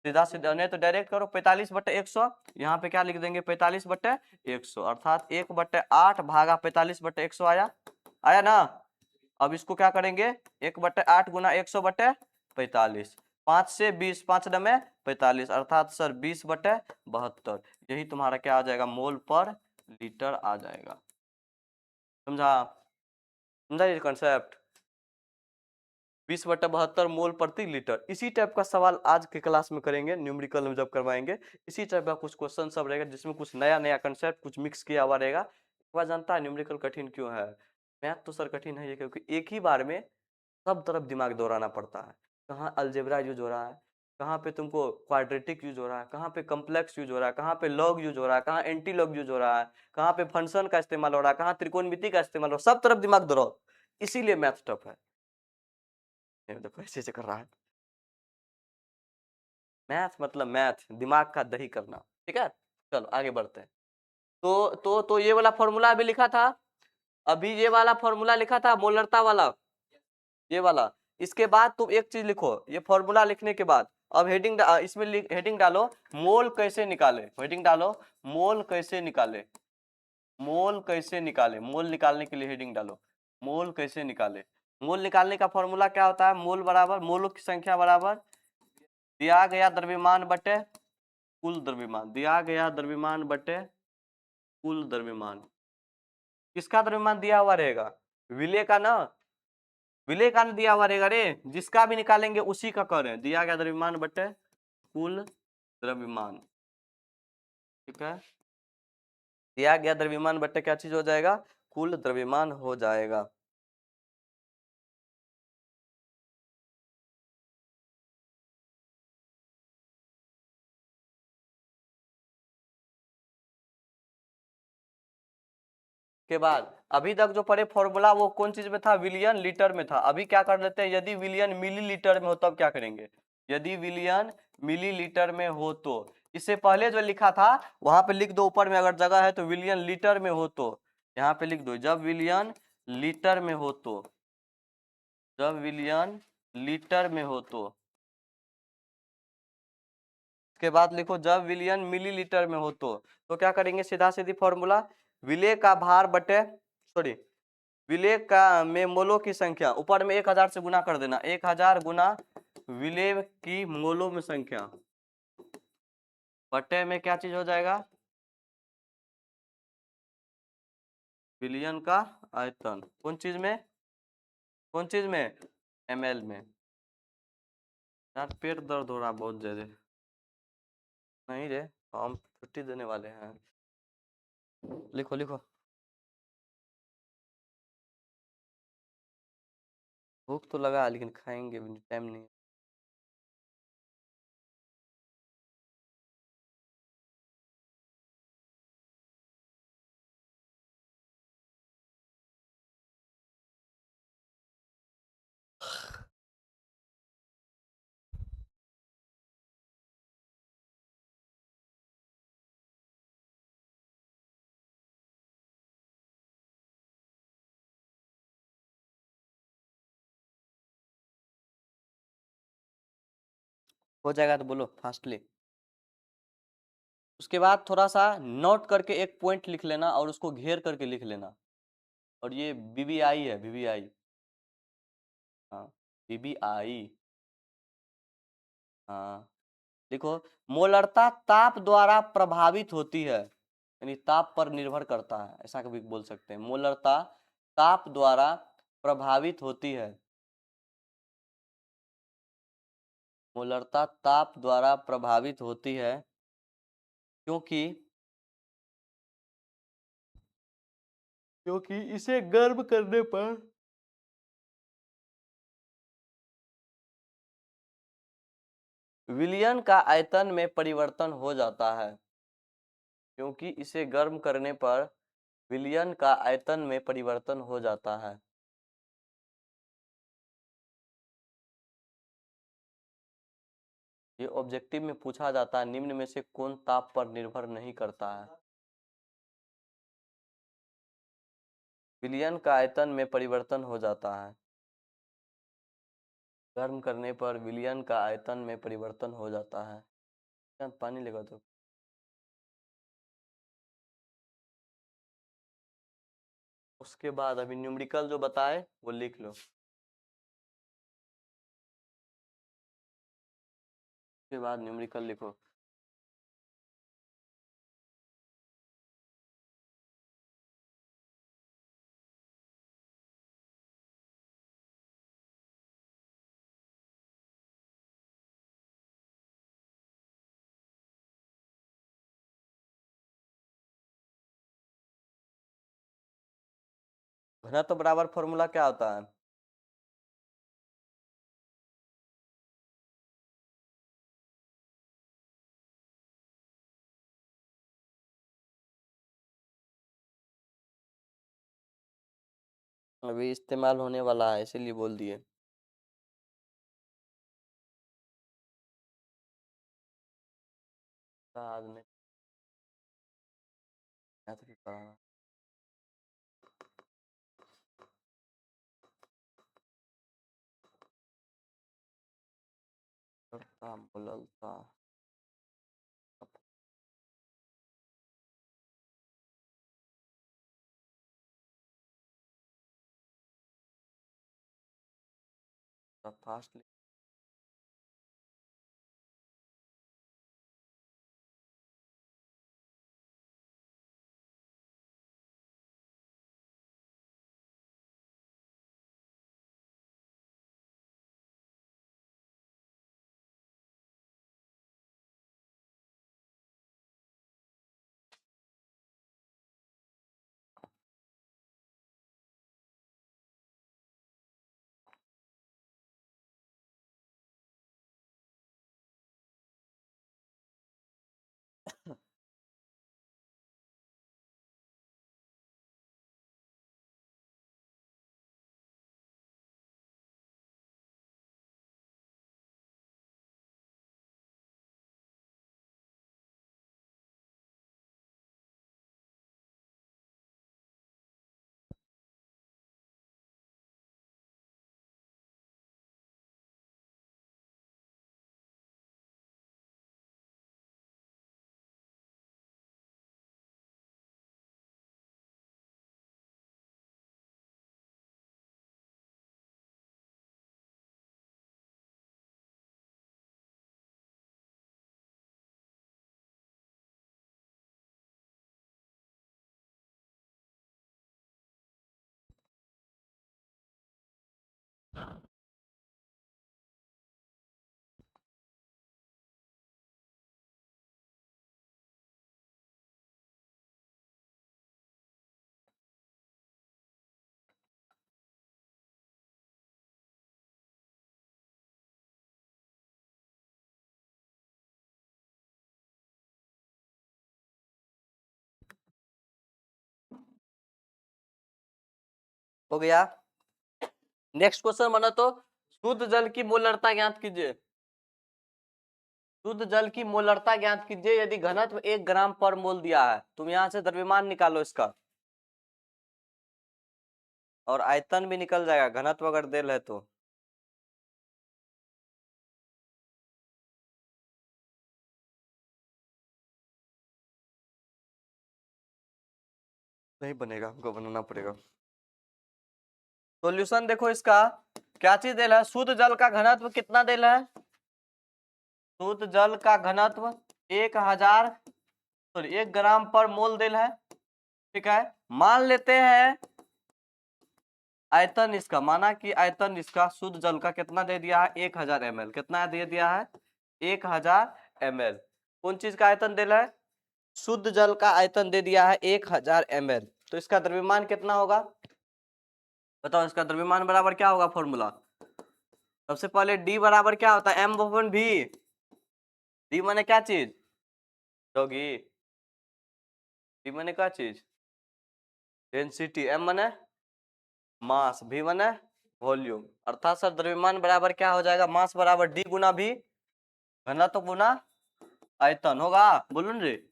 सीधा सीधा नहीं तो डायरेक्ट करो, 45/100। यहाँ पे क्या लिख देंगे? 45/100 अर्थात 1/8 भागा 45/100 आया। आया ना। अब इसको क्या करेंगे? 1/8 गुना 100/45। 5 से 20, 5 में 45 अर्थात सर 20/72। यही तुम्हारा क्या आ जाएगा? मोल पर लीटर आ जाएगा। समझा? समझा ये कंसेप्ट? 20/72 मोल प्रति लीटर। इसी टाइप का सवाल आज के क्लास में करेंगे, न्यूमेरिकल में जब करवाएंगे। इसी टाइप का कुछ क्वेश्चन सब रहेगा जिसमें कुछ नया नया कंसेप्ट कुछ मिक्स किया हुआ रहेगा। वह जानता है न्यूमेरिकल कठिन क्यों है? मैथ तो सर कठिन है ये क्योंकि एक ही बार में सब तरफ दिमाग दौड़ाना पड़ता है। कहाँ अलजेब्रा यूज हो रहा है, कहाँ पे तुमको क्वाड्रेटिक यूज हो रहा है, कहाँ पे कम्प्लेक्स यूज हो रहा है, कहाँ पे लॉग यूज हो रहा है, कहाँ एंटी लॉग यूज हो रहा है, कहाँ पे फंक्शन का इस्तेमाल हो रहा है, कहाँ त्रिकोणमिति का इस्तेमाल हो रहा है, सब तरफ दिमाग दौड़ाओ। इसीलिए मैथ टफ है। देखो ऐसे कर रहा है। मैथ मतलब मैथ, दिमाग का दही करना, ठीक है। चलो आगे बढ़ते हैं। तो ये वाला फॉर्मूला अभी लिखा था, अभी ये वाला फॉर्मूला लिखा था मोलरता वाला, ये वाला। इसके बाद तुम एक चीज लिखो, ये फॉर्मूला लिखने के बाद अब हेडिंग इसमें हेडिंग डालो मोल कैसे निकाले। हेडिंग डालो मोल कैसे निकाले। मोल कैसे निकाले, मोल निकालने के लिए हेडिंग डालो मोल कैसे निकाले। मोल निकालने का फॉर्मूला क्या होता है? मोल बराबर मोलों की संख्या बराबर दिया गया द्रव्यमान बटे कुल द्रव्यमान। दिया गया द्रव्यमान बटे कुल द्रव्यमान। किसका द्रव्यमान दिया हुआ रहेगा? विलेय का ना। विलेय का दिया हुआ रहेगा रे, जिसका भी निकालेंगे उसी का कर रहे हैं। दिया गया द्रव्यमान बटे कुल द्रव्यमान, ठीक है। दिया गया द्रव्यमान बटे क्या चीज हो जाएगा? कुल द्रव्यमान हो जाएगा। के बाद अभी तक जो पढ़े फॉर्मूला वो कौन चीज में था? विलियन लीटर में था। अभी क्या कर लेते हैं? यदि विलियन मिलीलीटर में हो तब क्या करेंगे? यदि विलियन मिलीलीटर में हो तो इससे पहले जो लिखा था वहां पे लिख दो ऊपर में, अगर जगह है तो विलियन लीटर में हो तो यहाँ पे लिख दो। जब विलियन लीटर में हो तो, जब विलयन लीटर में हो तो, उसके बाद लिखो जब विलयन मिलीलीटर में हो तो क्या करेंगे, सीधा सीधी फॉर्मूला, विलेय का भार बटे, सॉरी, विलेय का में मोलों की संख्या, ऊपर में 1000 से गुना कर देना, 1000 गुना विलेय की मोलों में संख्या, बटे में क्या चीज हो जाएगा, विलयन का आयतन, कौन चीज में, कौन चीज में, ml में। यार पेट दर्द हो रहा बहुत ज्यादा। नहीं रे, हम छुट्टी देने वाले हैं। लिखो लिखो। भूख तो लगा लेकिन खाएंगे भी, टाइम नहीं। हो जाएगा तो बोलो फास्टली। उसके बाद थोड़ा सा नोट करके एक पॉइंट लिख लेना और उसको घेर करके लिख लेना। और ये बीबीआई है, बीबीआई। हाँ, बीबीआई। हाँ, देखो, मोलरता ताप द्वारा प्रभावित होती है, यानी ताप पर निर्भर करता है, ऐसा कभी बोल सकते हैं, मोलरता ताप द्वारा प्रभावित होती है, मोलरता ताप द्वारा प्रभावित होती है, क्योंकि क्योंकि इसे गर्म करने पर विलयन का आयतन में परिवर्तन हो जाता है, क्योंकि इसे गर्म करने पर विलयन का आयतन में परिवर्तन हो जाता है। ये ऑब्जेक्टिव में पूछा जाता है, निम्न में से कौन ताप पर निर्भर नहीं करता है। विलयन का आयतन में परिवर्तन हो जाता है, गर्म करने पर विलयन का आयतन में परिवर्तन हो जाता है। क्या पानी लेगा तो। उसके बाद अभी न्यूमेरिकल जो बताए वो लिख लो। उसके बाद न्यूमेरिकल लिखो। घनत्व बराबर फॉर्मूला क्या होता है। अभी इस्तेमाल होने वाला है इसीलिए बोल दिए। बाद में मैथ भी पढ़ाना। बोलता फास्ट। हो गया। नेक्स्ट क्वेश्चन बना तो शुद्ध जल की मोलरता ज्ञात कीजिए। शुद्ध जल की मोलरता ज्ञात कीजिए यदि घनत्व 1 ग्राम पर मोल दिया है। तुम यहां से द्रव्यमान निकालो इसका, और आयतन भी निकल जाएगा घनत्व अगर दिल है तो। नहीं बनेगा, हमको बनाना पड़ेगा। सॉल्यूशन देखो इसका, क्या चीज दिल है, शुद्ध जल का घनत्व कितना दिल है, शुद्ध जल का घनत्व 1000 सॉरी 1 ग्राम पर मोल दिल है। ठीक है, मान लेते हैं आयतन इसका, माना कि आयतन इसका शुद्ध जल का कितना दे दिया है, 1000 ml। कितना दे दिया है, 1000 ml। कौन चीज का आयतन दिल है, शुद्ध जल का आयतन दे दिया है 1000 ml। तो इसका द्रव्यमान कितना होगा, बताओ इसका द्रव्यमान बराबर क्या होगा फॉर्मूला। सबसे पहले D बराबर क्या होता है, m/v। D माने क्या चीज होगी, D माने क्या चीज, डेंसिटी, m माने मास, V माने वॉल्यूम। अर्थात सर द्रव्यमान बराबर क्या हो जाएगा, मास बराबर D गुना V, घनत्व गुना आयतन होगा। बोलून रे,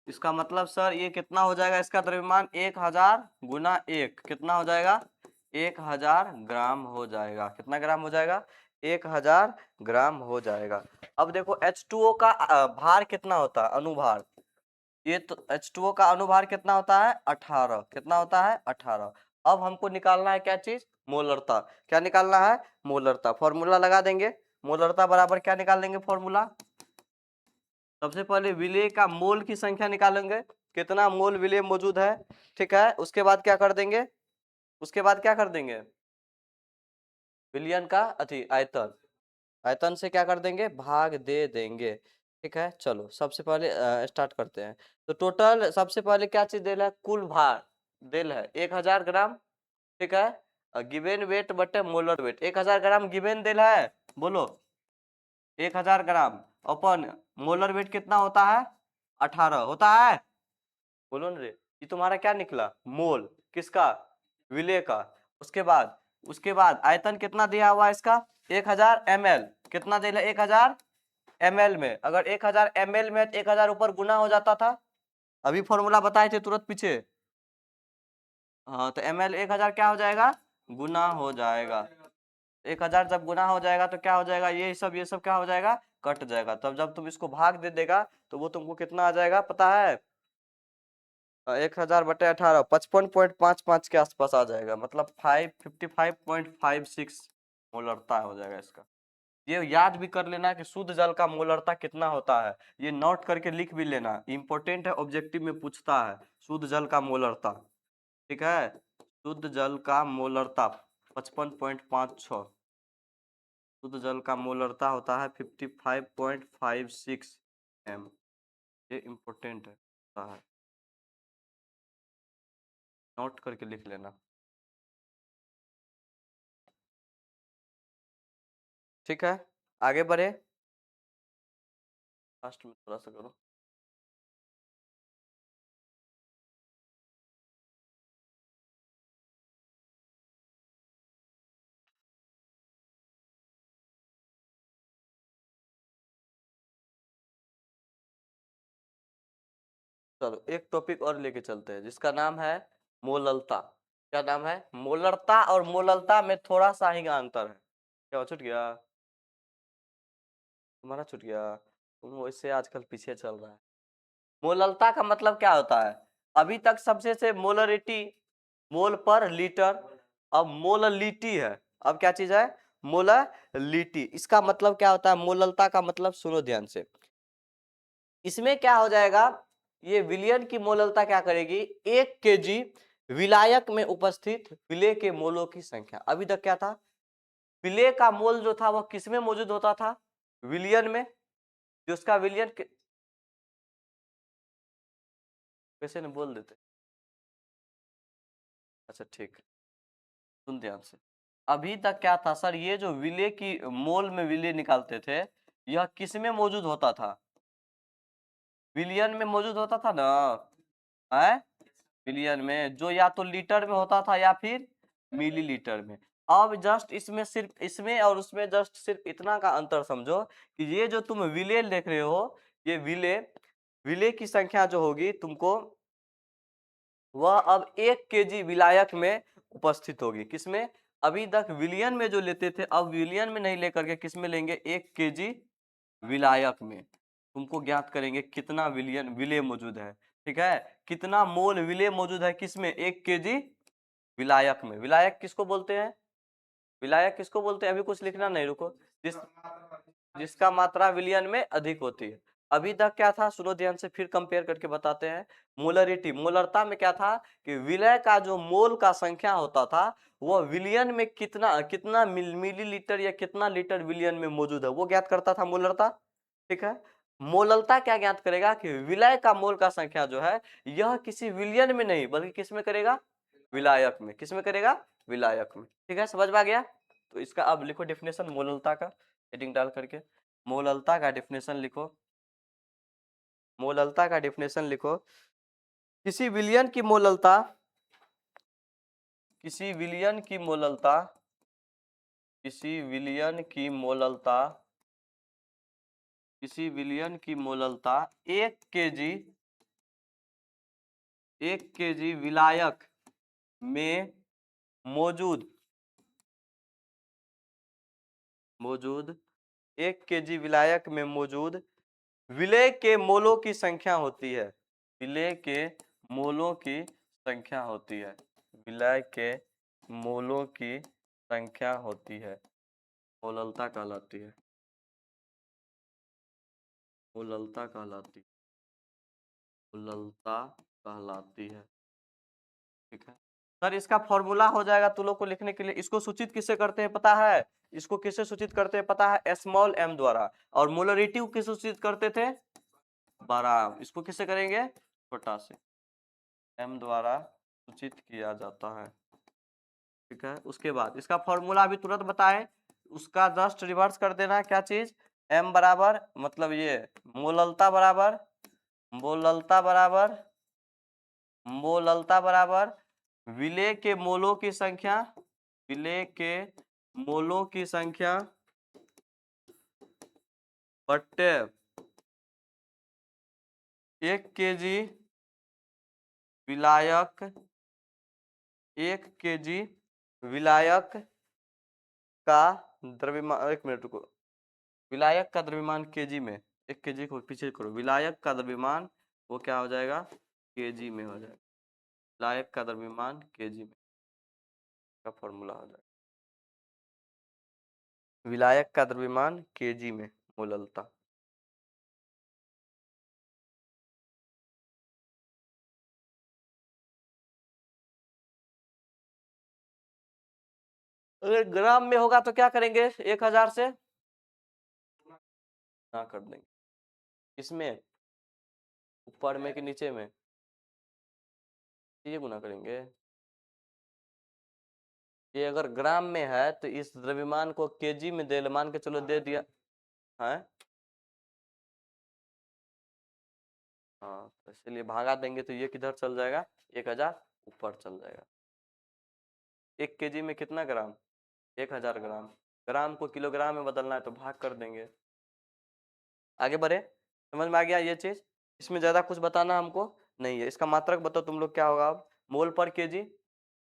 इसका मतलब सर ये कितना हो जाएगा, इसका द्रव्यमान 1000 गुना 1 कितना हो जाएगा, 1000 ग्राम हो जाएगा। कितना ग्राम हो जाएगा, 1000 ग्राम हो जाएगा। अब देखो H2O का भार कितना होता है, अनुभार। ये तो H2O का अनुभार कितना होता है, 18। कितना होता है, 18। अब हमको निकालना है क्या चीज, मोलरता। क्या निकालना है, मोलरता। फॉर्मूला लगा देंगे, मोलरता बराबर क्या निकाल देंगे फॉर्मूला। सबसे पहले विलेय का मोल की संख्या निकालेंगे, कितना मोल विलेय मौजूद है। ठीक है, उसके बाद क्या कर देंगे, उसके बाद क्या कर देंगे, विलयन का आयतन, आयतन से क्या कर देंगे, भाग दे देंगे। ठीक है, चलो सबसे पहले स्टार्ट करते हैं। तो टोटल सबसे पहले क्या चीज देल है, कुल भार देल है 1000 ग्राम। ठीक है, गिवेन वेट बटे मोलर वेट, 1000 ग्राम गिवेन देल है, बोलो 1000 ग्राम अपन मोलर वेट कितना होता है, 18 होता है। बोलो न रे, ये तुम्हारा क्या निकला, मोल किसका, विलेय का। उसके बाद आयतन कितना दिया हुआ इसका, 1000 ml। कितना दिया, 1000 ml में। अगर 1000 ml में 1000 ऊपर गुना हो जाता था, अभी फॉर्मूला बताए थे तुरंत पीछे। हाँ, तो ml 1000 क्या हो जाएगा, गुना हो जाएगा। 1000 जब गुना हो जाएगा तो क्या हो जाएगा, ये सब क्या हो जाएगा, कट जाएगा। तब जब तुम इसको भाग दे देगा तो वो तुमको कितना आ जाएगा पता है, 1000/18 55.55 के आसपास आ जाएगा। मतलब 55.56 मोलरता हो जाएगा इसका। ये याद भी कर लेना कि शुद्ध जल का मोलरता कितना होता है, ये नोट करके लिख भी लेना, इंपॉर्टेंट है, ऑब्जेक्टिव में पूछता है शुद्ध जल का मोलरता। ठीक है, शुद्ध जल का मोलरता 55.56, शुद्ध जल का मोलरता होता है 55.56 m। ये इंपॉर्टेंट है, नोट करके लिख लेना। ठीक है, आगे बढ़े, फास्ट में थोड़ा सा करो। चलो एक टॉपिक और लेके चलते हैं जिसका नाम है मोललता। क्या नाम है, मोलरता और मोललता में थोड़ा सा ही का अंतर है। क्या छूट गया, तुम्हारा छूट गया, तुम वैसे आजकल पीछे चल रहा है। मोललता का मतलब क्या होता है, अभी तक सबसे से मोलरिटी, मोल पर लीटर, अब मोललिटी है। अब क्या चीज है, मोललिटी। इसका मतलब क्या होता है, मोललता का मतलब सुनो ध्यान से, इसमें क्या हो जाएगा, ये विलयन की मोललता क्या करेगी, 1 kg विलायक में उपस्थित विलेय के मोलों की संख्या। अभी तक क्या था, विलेय का मोल जो था वह किसमें मौजूद होता था, विलयन में। जो उसका विलयन कैसे न बोल देते, अच्छा ठीक, सुन ध्यान से। अभी तक क्या था सर, ये जो विलेय की मोल में विलेय निकालते थे, यह किसमें मौजूद होता था, विलियन में मौजूद होता था ना, है विलियन में, जो या तो लीटर में होता था या फिर मिलीलीटर में। अब जस्ट इसमें सिर्फ इसमें और उसमें जस्ट सिर्फ इतना का अंतर समझो कि ये जो तुम विलेय देख रहे हो, ये विलेय विलेय की संख्या जो होगी तुमको वह अब 1 केजी विलायक में उपस्थित होगी। किसमें? अभी तक विलियन में जो लेते थे, अब विलियन में नहीं लेकर के किसमें लेंगे? 1 केजी विलायक में। तुमको ज्ञात करेंगे कितना विलियन विलेय मौजूद है, ठीक है, कितना मोल विलेय मौजूद है किसमें? 1 केजी विलायक में। विलायक किसको बोलते हैं? विलायक किसको बोलते हैं? अभी कुछ लिखना नहीं, रुको। जिसका मात्रा विलियन में अधिक होती है। अभी तक क्या था, सुनो ध्यान से, फिर कंपेयर करके बताते हैं। मोलरिटी, मोलरता में क्या था कि विलय का जो मोल का संख्या होता था वह विलियन में कितना कितना मिलीलीटर या कितना लीटर विलियन में मौजूद है वो ज्ञात करता था मोलरता, ठीक है। मोललता क्या ज्ञात करेगा कि विलय का मोल का संख्या जो है यह किसी विलियन में नहीं बल्कि किस में करेगा? विलायक में। किस में करेगा? विलायक में, ठीक है, समझ में आ गया। तो इसका अब लिखो डेफिनेशन मोललता का, हेडिंग डाल करके मोललता का डेफिनेशन लिखो। मोललता का डेफिनेशन लिखो। किसी विलियन की मोललता, किसी विलियन की मोललता, किसी विलियन की मोललता, किसी विलियन की मोललता 1 केजी, 1 केजी विलायक में मौजूद 1 केजी विलायक में मौजूद विलेय के मोलों की संख्या होती है। विलेय के मोलों की संख्या होती है। विलेय के मोलों की संख्या होती है, मोललता कहलाती है। मोललता कहलाती है, मोललता कहलाती है, ठीक है। सर इसका फॉर्मूला हो जाएगा तुम लोग को लिखने के लिए। इसको सूचित किससे करते हैं पता है? इसको किससे सूचित करते हैं पता है? स्मॉल m द्वारा। और मोलरिटी को किससे सूचित करते थे? बड़ा। इसको किससे करेंगे? छोटा से m द्वारा सूचित किया जाता है, ठीक है। उसके बाद इसका फॉर्मूला अभी तुरंत बताए, उसका जस्ट रिवर्स कर देना। क्या चीज? m बराबर मतलब ये मोललता बराबर, मोललता बराबर, मोललता बराबर विलेय के मोलों की संख्या, विलेय के मोलों की संख्या बट्टे 1 केजी विलायक, 1 केजी विलायक का द्रव्यमान, एक मिनट रुको, विलायक का द्रव्यमान केजी में, 1 केजी को पीछे करो, विलायक का द्रव्यमान वो क्या हो जाएगा? केजी में हो जाएगा। विलायक का द्रव्यमान केजी में का फॉर्मूला हो जाएगा। विलायक का द्रव्यमान केजी में मोललता। अगर ग्राम में होगा तो क्या करेंगे? 1000 से ना कर देंगे। इसमें ऊपर में कि नीचे में? ये गुना करेंगे। ये अगर ग्राम में है तो इस द्रव्यमान को केजी में दे, मान के चलो दे दिया है, हाँ, तो इसलिए भागा देंगे तो ये किधर चल जाएगा? 1000 ऊपर चल जाएगा। 1 केजी में कितना ग्राम? 1000 ग्राम। ग्राम को किलोग्राम में बदलना है तो भाग कर देंगे। आगे बढ़े, समझ में आ गया ये चीज? इसमें ज्यादा कुछ बताना हमको नहीं है। इसका मात्रक बताओ तुम लोग क्या होगा? अब मोल पर केजी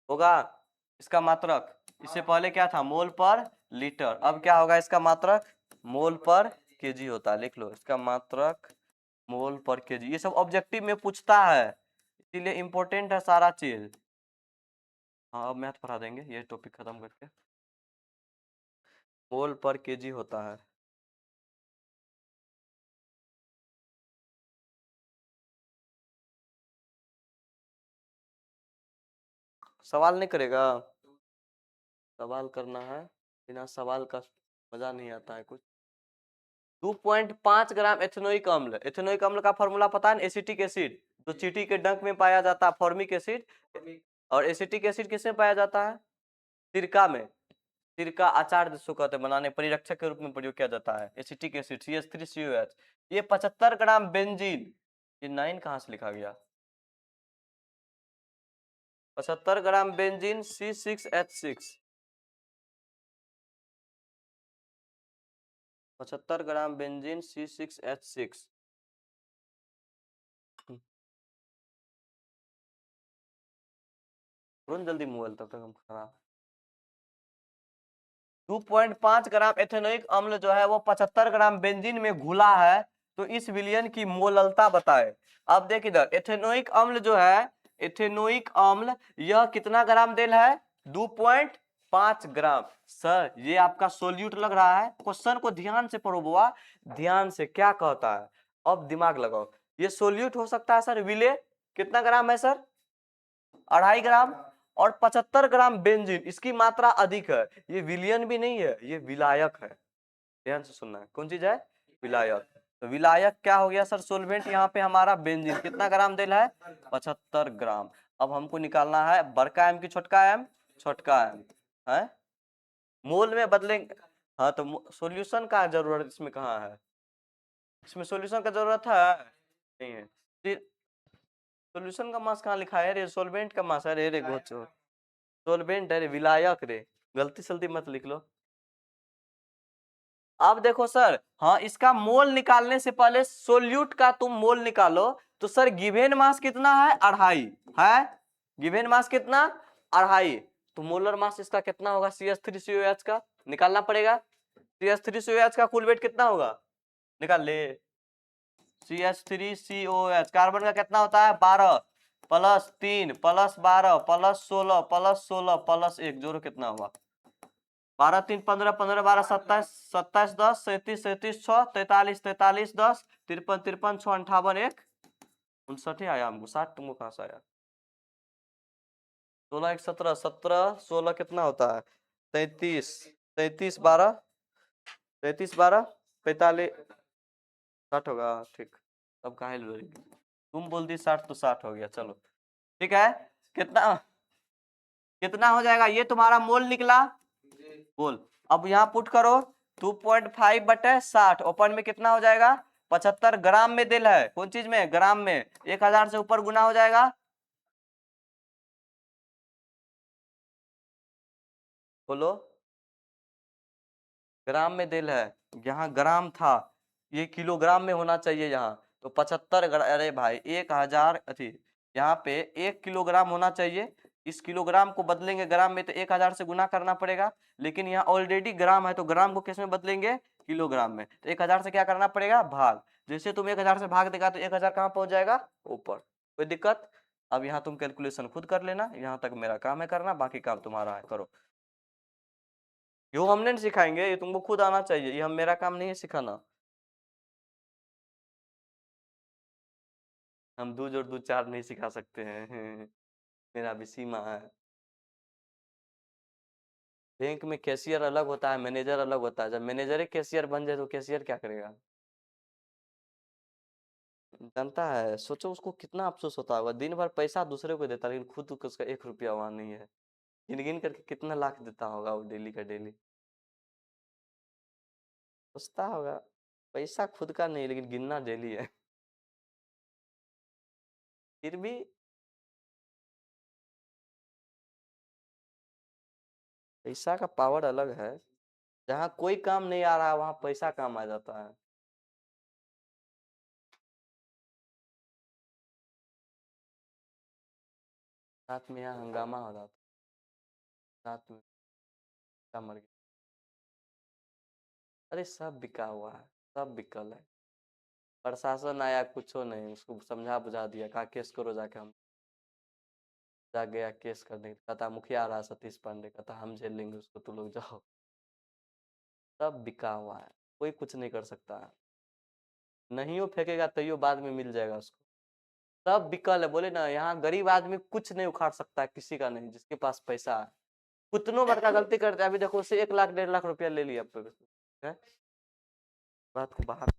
होगा इसका मात्रक। इससे पहले क्या था? मोल पर लीटर। अब क्या होगा इसका मात्रक? मोल पर केजी होता है। लिख लो इसका मात्रक मोल पर केजी। ये सब ऑब्जेक्टिव में पूछता है, इसीलिए इंपॉर्टेंट है सारा चीज। हाँ अब मैथ पढ़ा देंगे ये टॉपिक खत्म करके। मोल पर केजी होता है। सवाल नहीं करेगा? सवाल करना है, बिना सवाल का मजा नहीं आता है कुछ। 2.5 ग्राम एथेनोइक अम्ल। एथेनोइक अम्ल का फॉर्मूला पता है? एसिटिक एसिड जो चींटी के डंक में पाया जाता है, फॉर्मिक एसिड। और एसिटिक एसिड किस में पाया जाता है? सिरका में। सिरका अचार जिसको कहते हैं बनाने, परिरक्षक के रूप में प्रयोग किया जाता है। Acetic acid CH3COH। ये 75 ग्राम बेंजीन, ये 9 कहाँ से लिखा गया? 75 gram benzene C6H6, 75 gram benzene C6H6। तुरंत जल्दी मोबाइल, तब तक हम खराब। 2.5 ग्राम एथेनोइक अम्ल जो है वो 75 ग्राम बेंजीन में घुला है, तो इस विलयन की मोललता बताए। अब देख इधर, एथेनोइक अम्ल जो है, एथेनोइक अम्ल यह कितना ग्राम देल है? 2.5 ग्राम। सर ये आपका सोल्यूट लग रहा है, क्वेश्चन को ध्यान से पढ़ो बुआ, ध्यान से क्या कहता है, अब दिमाग लगाओ। ये सोल्यूट हो सकता है सर विले, कितना ग्राम है सर? 2.5 ग्राम। और 75 ग्राम बेंजीन, इसकी मात्रा अधिक है, ये विलयन भी नहीं है, ये विलायक है। ध्यान से सुनना है, कौन चीज है? विलायक। तो विलायक क्या हो गया सर? सोलवेंट यहाँ पे हमारा बेंजीन कितना ग्राम देना है? 75 ग्राम। अब हमको निकालना है बड़का एम की छोटका एम? छोटका एम है, मोल में बदलेंगे। हाँ तो सॉल्यूशन का जरूरत इसमें कहाँ है? इसमें सॉल्यूशन का जरूरत है नहीं है। सॉल्यूशन का मास कहाँ लिखा है रे? सोलवेंट का मास है रे गोचो, सोलवेंट है रे, विलायक रे, गलती सलती मत लिख लो। अब देखो सर, हाँ इसका मोल निकालने से पहले सोल्यूट का तुम मोल निकालो, तो सर गिवेन मास कितना है? 2.5 है। गिवेन मास कितना? 2.5। तो मोलर मास इसका कितना होगा? CH3COH का निकालना पड़ेगा। CH3COH का कुल वेट कितना होगा? निकाल ले। CH3COH कार्बन का कितना होता है? 12 plus 3 plus 12 plus 16 plus 16 plus 1, जोड़ो कितना हुआ? 12 3 15 15 12 27 27 10 37 37 6 43 43 10 53 53 6 58 1 59 आया हमको, 60 तुमको कहाँ से आया? 16 1 17 17 16 कितना होता है? 33 33 12 33 12 45 60 होगा, ठीक। तब काहे लो रही? तुम बोलती 60 तो 60 हो गया, चलो ठीक है। कितना कितना हो जाएगा? ये तुम्हारा मोल निकला, बोल। अब यहाँ पुट करो 2.5 बटे 60, ओपन में कितना हो जाएगा? 75 ग्राम में दिल है, कौन चीज में? ग्राम में। 1000 से ऊपर गुना हो जाएगा, बोलो। ग्राम में दिल है, यहाँ ग्राम था, ये किलोग्राम में होना चाहिए यहाँ, तो 75 अरे भाई 1000 अथी, यहाँ पे 1 किलोग्राम होना चाहिए। इस किलोग्राम को बदलेंगे ग्राम में तो 1000 से गुना करना पड़ेगा, लेकिन यहाँ ऑलरेडी ग्राम है, तो ग्राम को किस में बदलेंगे? किलोग्राम में। तो 1000 से क्या करना पड़ेगा? भाग। जैसे तुम 1000 से भाग देगा तो 1000 कहाँ पहुंच जाएगा? ऊपर। कोई दिक्कत? अब यहाँ तुम कैलकुलेशन खुद कर लेना, यहाँ तक मेरा काम है करना, बाकी काम तुम्हारा है, करो। यो हमने नहीं सिखाएंगे, ये तुमको खुद आना चाहिए, ये हम मेरा काम नहीं है सिखाना। हम 2 जोड़ 2 4 नहीं सिखा सकते हैं मेरा भी सीमा है। बैंक में कैशियर अलग होता है, मैनेजर अलग होता है। जब मैनेजर ही कैशियर बन जाए तो कैशियर क्या करेगा? जानता है, सोचो उसको कितना अफसोस होता होगा, दिन भर पैसा दूसरे को देता लेकिन खुद उसका 1 रुपया वहां नहीं है। गिन गिन करके कितना लाख देता होगा वो डेली का डेली, सोचता होगा पैसा खुद का नहीं लेकिन गिनना डेली है फिर भी पैसा का पावर अलग है, जहाँ कोई काम नहीं आ रहा है वहां पैसा काम आ जाता है। साथ में यहाँ हंगामा हो रहा था, साथ में मर गया। अरे सब बिका हुआ है, सब बिकल है। प्रशासन आया कुछ नहीं, उसको समझा बुझा दिया, कहा केस करो जाके। हम जा गया केस करने, कहता मुखिया आ रहा सतीश पांडे, कहता हम झेल लेंगे उसको, तुम लोग जाओ। सब बिका हुआ है, कोई कुछ नहीं कर सकता है। नहीं हो फेंकेगा तैयो बाद में मिल जाएगा उसको। सब बिकल है, बोले ना यहाँ गरीब आदमी कुछ नहीं उखाड़ सकता है, किसी का नहीं, जिसके पास पैसा है। कितनों बड़का गलती करते हैं, अभी देखो उसे 1 लाख 1.5 लाख रुपया ले लिया, बात को बाहर